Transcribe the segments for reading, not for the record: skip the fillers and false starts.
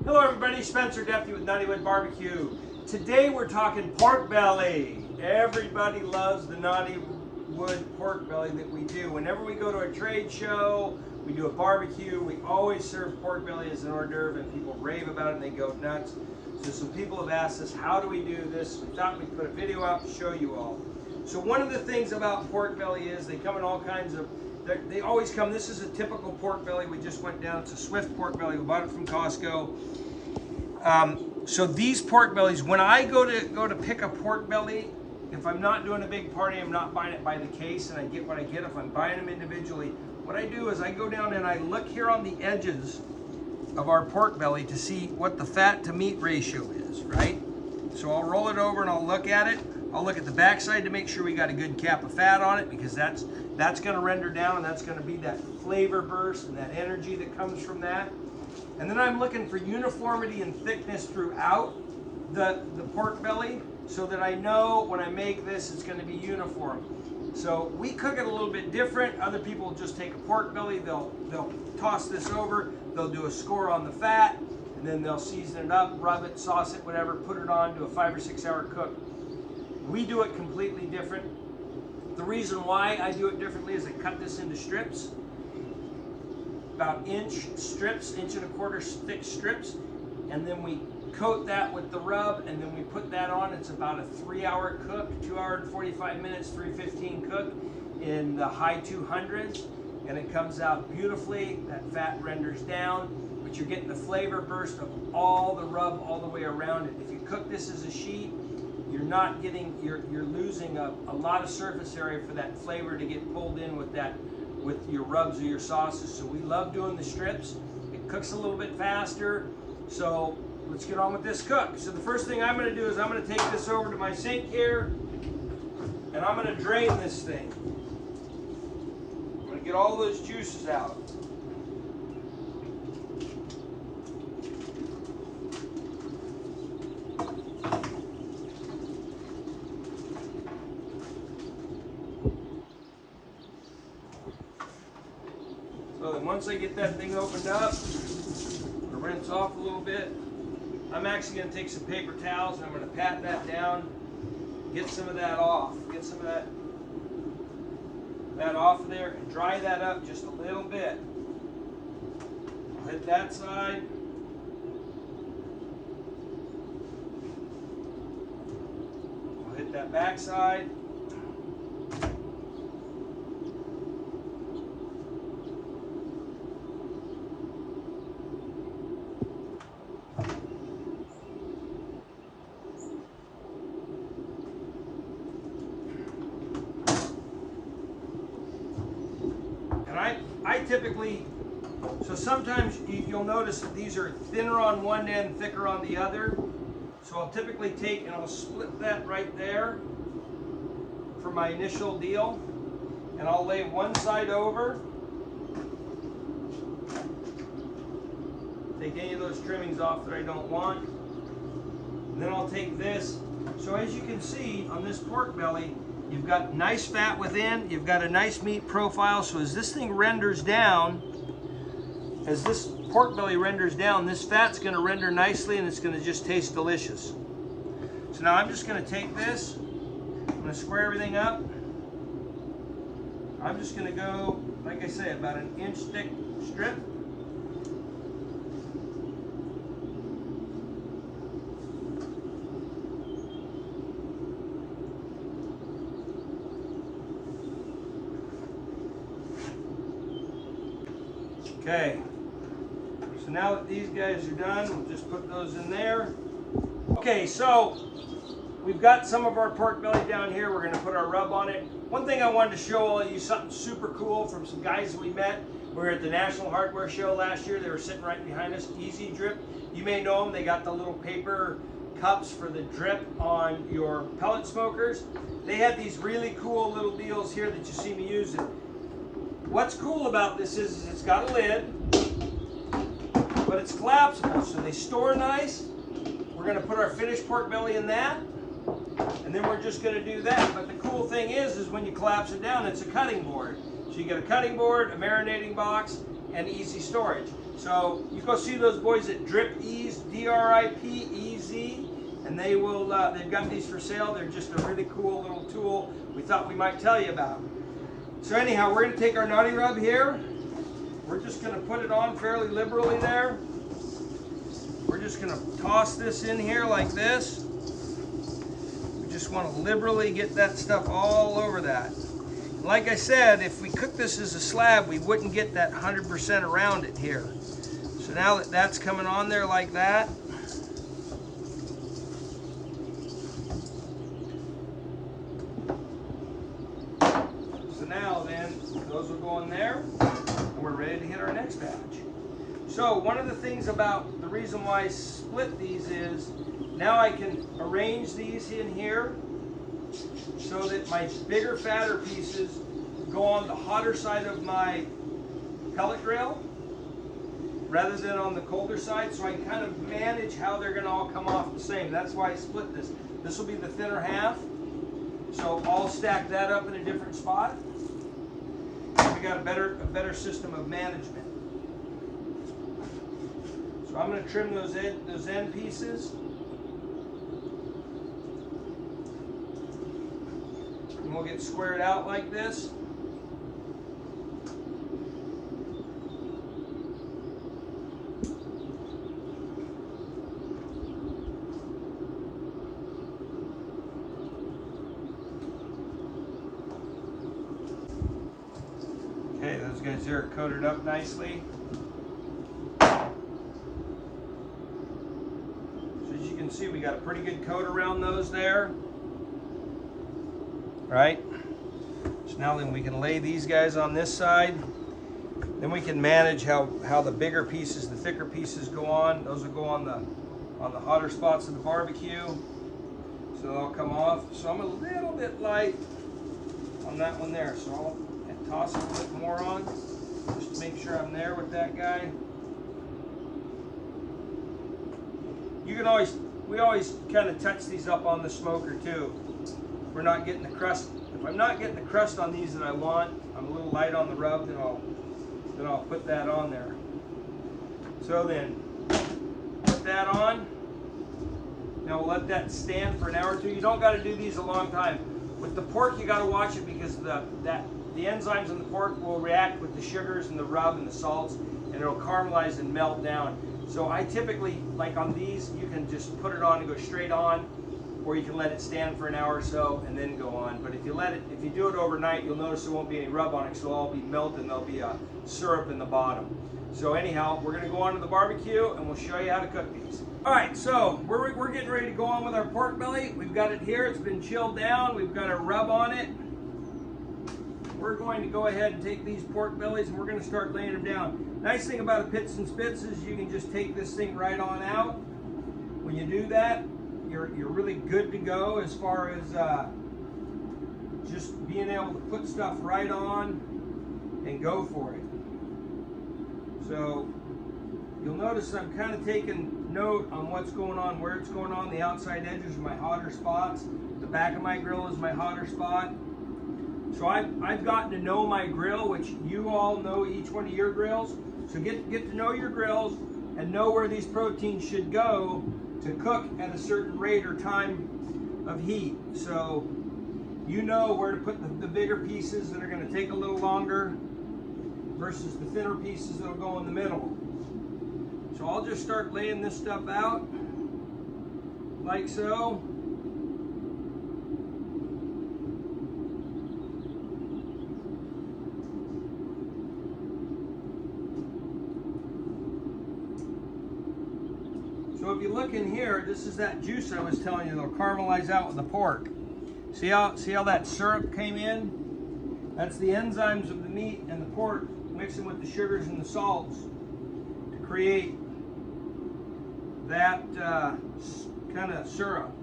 Hello everybody, Spencer Deputy with Knotty Wood Barbecue. Today we're talking pork belly. Everybody loves the Knotty Wood Pork Belly that we do. Whenever we go to a trade show, we do a barbecue, we always serve pork belly as an hors d'oeuvre and people rave about it and they go nuts. So some people have asked us, how do we do this? We thought we'd put a video out to show you all. So one of the things about pork belly is they come in all kinds of, they always come, this is a typical pork belly. We just went down, it's a Swift pork belly. We bought it from Costco. So these pork bellies, when I go to pick a pork belly, if I'm not doing a big party, I'm not buying it by the case and I get what I get. If I'm buying them individually, what I do is I go down and I look here on the edges of our pork belly to see what the fat to meat ratio is, right? So I'll roll it over and I'll look at it. I'll look at the backside to make sure we got a good cap of fat on it, because that's going to render down and that's going to be that flavor burst and that energy that comes from that. And then I'm looking for uniformity and thickness throughout the pork belly so that I know when I make this it's going to be uniform. So we cook it a little bit different. Other people just take a pork belly, they'll toss this over, they'll do a score on the fat, and then they'll season it up, rub it, sauce it, whatever, put it on to a 5 or 6 hour cook. We do it completely different. The reason why I do it differently is I cut this into strips, about inch strips, 1.25 inch thick strips, and then we coat that with the rub, and then we put that on. It's about a 3 hour cook, 2 hour and 45 minutes, 315 cook in the high 200s, and it comes out beautifully. That fat renders down, but you're getting the flavor burst of all the rub all the way around it. If you cook this as a sheet, you're not getting, you're losing a lot of surface area for that flavor to get pulled in with your rubs or your sauces. So we love doing the strips. It cooks a little bit faster. So let's get on with this cook. So the first thing I'm going to do is I'm going to take this over to my sink here and I'm going to drain this thing. I'm going to get all those juices out. So then once I get that thing opened up, I'm going to rinse off a little bit. I'm actually going to take some paper towels and I'm going to pat that down, get some of that off, get some of that off of there and dry that up just a little bit. I'll hit that side. I'll hit that back side. I typically, so sometimes you'll notice that these are thinner on one end, thicker on the other. So I'll typically take and I'll split that right there for my initial deal. And I'll lay one side over. Take any of those trimmings off that I don't want. And then I'll take this. So as you can see on this pork belly, you've got nice fat within, you've got a nice meat profile, so as this thing renders down, as this pork belly renders down, this fat's going to render nicely and it's going to just taste delicious. So now I'm just going to take this, I'm going to square everything up. I'm just going to go, like I say, about an inch thick strip. Okay, so now that these guys are done, we'll just put those in there. Okay, so we've got some of our pork belly down here. We're going to put our rub on it. One thing I wanted to show all of you, something super cool from some guys that we met. We were at the National Hardware Show last year. They were sitting right behind us, Easy Drip. You may know them. They got the little paper cups for the drip on your pellet smokers. They had these really cool little deals here that you see me using. What's cool about this is it's got a lid, but it's collapsible, so they store nice. We're going to put our finished pork belly in that, and then we're just going to do that. But the cool thing is when you collapse it down, it's a cutting board. So you get a cutting board, a marinating box, and easy storage. So you go see those boys at Drip Ease, D-R-I-P-E-Z, and they will. They've got these for sale. They're just a really cool little tool. We thought we might tell you about. So anyhow, we're going to take our Knotty Rub here. We're just going to put it on fairly liberally there. We're just going to toss this in here like this. We just want to liberally get that stuff all over that. Like I said, if we cook this as a slab, we wouldn't get that 100% around it here. So now that that's coming on there like that, so now then those will go in there, and we're ready to hit our next batch. So one of the things about the reason why I split these is now I can arrange these in here so that my bigger, fatter pieces go on the hotter side of my pellet grill rather than on the colder side, so I can kind of manage how they're going to all come off the same. That's why I split this. This will be the thinner half, so I'll stack that up in a different spot. We got a better system of management. So I'm going to trim those end pieces. And we'll get squared out like this. Okay, those guys there are coated up nicely. So as you can see, we got a pretty good coat around those there. Right? So now then we can lay these guys on this side. Then we can manage how the bigger pieces, the thicker pieces go on. Those will go on the hotter spots of the barbecue. So they'll come off. So I'm a little bit light on that one there. So I'll toss a little bit more on just to make sure I'm there with that guy. You can we always kind of touch these up on the smoker too. We're not getting the crust. If I'm not getting the crust on these that I want, I'm a little light on the rub, then I'll put that on there. So then, put that on. Now we'll let that stand for an hour or two. You don't got to do these a long time. With the pork, you got to watch it because the enzymes in the pork will react with the sugars and the rub and the salts, and it'll caramelize and melt down. So I typically, like on these, you can just put it on and go straight on, or you can let it stand for an hour or so and then go on. But if you do it overnight, you'll notice there won't be any rub on it, so it'll all be melted and there'll be a syrup in the bottom. So anyhow, we're gonna go on to the barbecue and we'll show you how to cook these. All right, so we're getting ready to go on with our pork belly. We've got it here, it's been chilled down. We've got a rub on it. We're going to go ahead and take these pork bellies and we're gonna start laying them down. Nice thing about a pits and spits is you can just take this thing right on out. When you do that, you're really good to go as far as just being able to put stuff right on and go for it. So you'll notice I'm kind of taking note on what's going on, where it's going on. The outside edges are my hotter spots. The back of my grill is my hotter spot. So I've gotten to know my grill, which you all know each one of your grills. So get to know your grills and know where these proteins should go to cook at a certain rate or time of heat. So you know where to put the bigger pieces that are going to take a little longer versus the thinner pieces that will go in the middle. So I'll just start laying this stuff out like so. So if you look in here, this is that juice I was telling you, it'll caramelize out with the pork. See how that syrup came in? That's the enzymes of the meat and the pork mixing with the sugars and the salts to create that kind of syrup.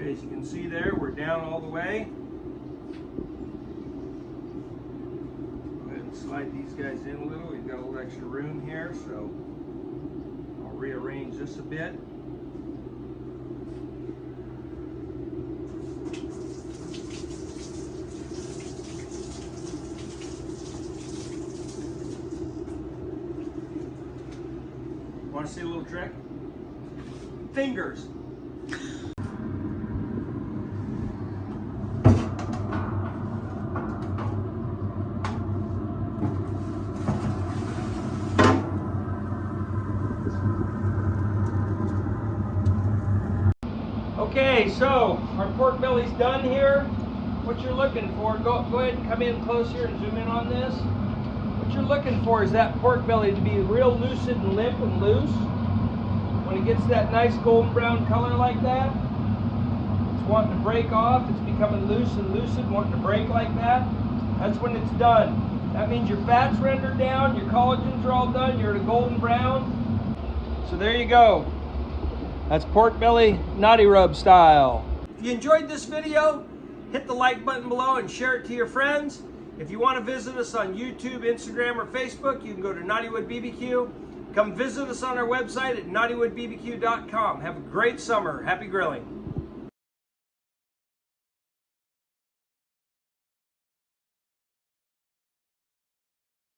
As you can see there, we're down all the way. Go ahead and slide these guys in a little. We've got a little extra room here, so I'll rearrange this a bit. Want to see a little trick? Fingers. Okay, so our pork belly's done here. What you're looking for, go ahead and come in close here and zoom in on this. What you're looking for is that pork belly to be real lucid and limp and loose. When it gets that nice golden brown color like that, it's wanting to break off, it's becoming loose and lucid, wanting to break like that. That's when it's done. That means your fat's rendered down, your collagens are all done, you're at a golden brown. So there you go. That's pork belly knotty rub style. If you enjoyed this video, hit the like button below and share it to your friends. If you want to visit us on YouTube, Instagram, or Facebook, you can go to Knotty Wood BBQ. Come visit us on our website at knottywoodbbq.com. Have a great summer. Happy grilling.